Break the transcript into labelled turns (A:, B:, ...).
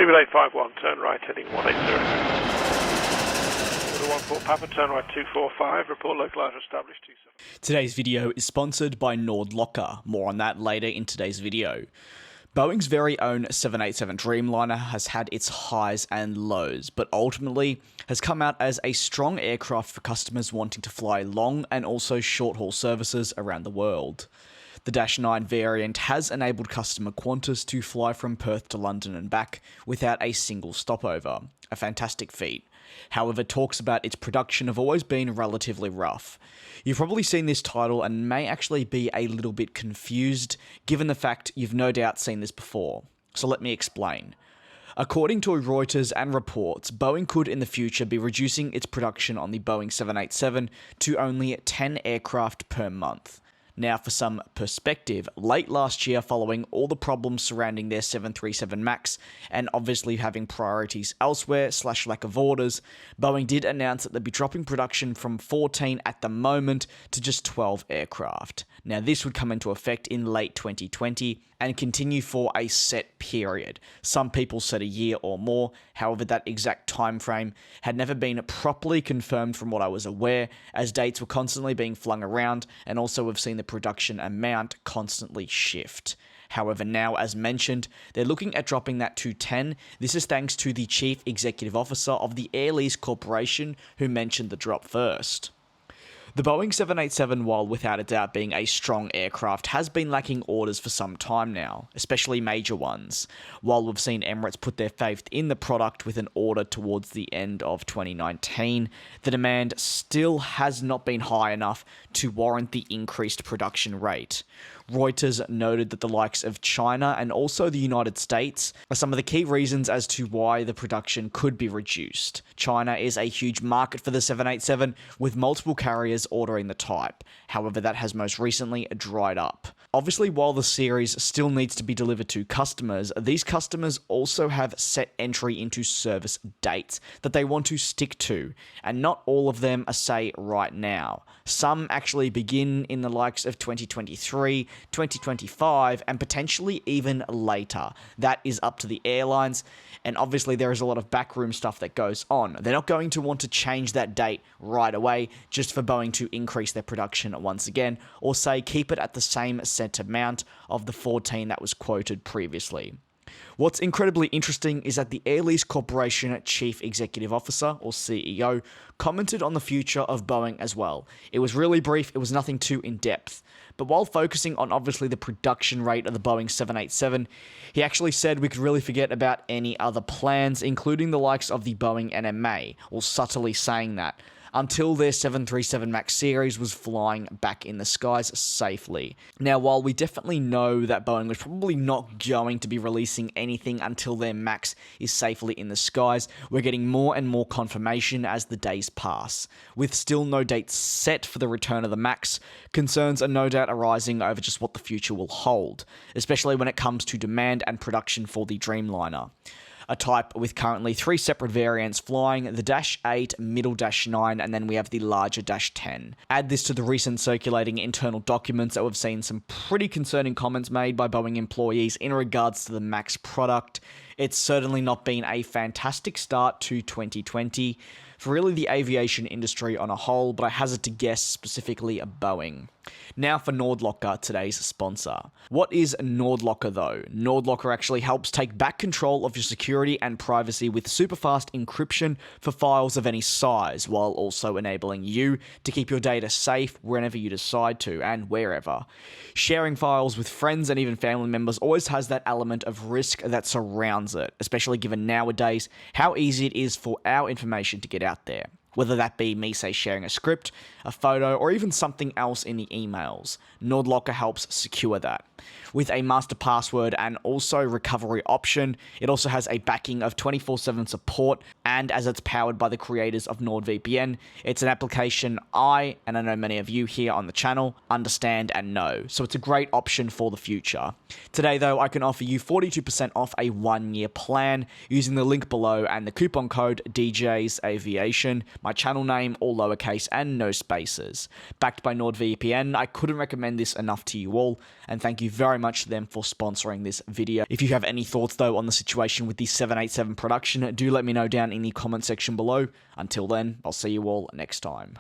A: BB851, turn right, heading 180. 14 Papa, turn right 245, report localizer established 27.
B: Today's video is sponsored by NordLocker. More on that later in today's video. Boeing's very own 787 Dreamliner has had its highs and lows, but ultimately has come out as a strong aircraft for customers wanting to fly long and also short-haul services around the world. The Dash 9 variant has enabled customer Qantas to fly from Perth to London and back without a single stopover, a fantastic feat. However, talks about its production have always been relatively rough. You've probably seen this title and may actually be a little bit confused, given the fact you've no doubt seen this before. So let me explain. According to Reuters and reports, Boeing could in the future be reducing its production on the Boeing 787 to only 10 aircraft per month. Now, for some perspective, late last year, following all the problems surrounding their 737 MAX and obviously having priorities elsewhere / lack of orders, Boeing did announce that they'd be dropping production from 14 at the moment to just 12 aircraft. Now, this would come into effect in late 2020 and continue for a set period. Some people said a year or more. However, that exact time frame had never been properly confirmed from what I was aware, as dates were constantly being flung around, and also we've seen the production amount constantly shift. However, now, as mentioned, they're looking at dropping that to 10. This is thanks to the Chief Executive Officer of the Air Lease Corporation, who mentioned the drop first. The Boeing 787, while without a doubt being a strong aircraft, has been lacking orders for some time now, especially major ones. While we've seen Emirates put their faith in the product with an order towards the end of 2019, the demand still has not been high enough to warrant the increased production rate. Reuters noted that the likes of China and also the United States are some of the key reasons as to why the production could be reduced. China is a huge market for the 787, with multiple carriers ordering the type. However, that has most recently dried up. Obviously, while the series still needs to be delivered to customers, these customers also have set entry into service dates that they want to stick to, and not all of them are, say, right now. Some actually begin in the likes of 2023, 2025, and potentially even later. That is up to the airlines, and obviously there is a lot of backroom stuff that goes on. They're not going to want to change that date right away just for Boeing to increase their production once again, or say keep it at the same set amount of the 14 that was quoted previously. What's incredibly interesting is that the Air Lease Corporation Chief Executive Officer, or CEO, commented on the future of Boeing as well. It was really brief, it was nothing too in-depth. But while focusing on obviously the production rate of the Boeing 787, he actually said we could really forget about any other plans, including the likes of the Boeing NMA, or subtly saying that, until their 737 MAX series was flying back in the skies safely. Now, while we definitely know that Boeing was probably not going to be releasing anything until their MAX is safely in the skies, we're getting more and more confirmation as the days pass. With still no date set for the return of the MAX, concerns are no doubt arising over just what the future will hold, especially when it comes to demand and production for the Dreamliner. A type with currently 3 separate variants flying, the Dash 8, middle Dash 9, and then we have the larger Dash 10. Add this to the recent circulating internal documents that we've seen some pretty concerning comments made by Boeing employees in regards to the MAX product. It's certainly not been a fantastic start to 2020 for really the aviation industry on a whole, but I hazard to guess specifically Boeing. Now for NordLocker, today's sponsor. What is NordLocker though? NordLocker actually helps take back control of your security and privacy with super fast encryption for files of any size, while also enabling you to keep your data safe whenever you decide to and wherever. Sharing files with friends and even family members always has that element of risk that surrounds it, especially given nowadays how easy it is for our information to get out there. Whether that be me, say, sharing a script, a photo, or even something else in the emails. NordLocker helps secure that. With a master password and also recovery option, it also has a backing of 24/7 support, and as it's powered by the creators of NordVPN, it's an application I know many of you here on the channel, understand and know, so it's a great option for the future. Today though, I can offer you 42% off a 1-year plan using the link below and the coupon code DJ's Aviation. My channel name, all lowercase and no spaces. Backed by NordVPN, I couldn't recommend this enough to you all, and thank you very much to them for sponsoring this video. If you have any thoughts though on the situation with the 787 production, do let me know down in the comment section below. Until then, I'll see you all next time.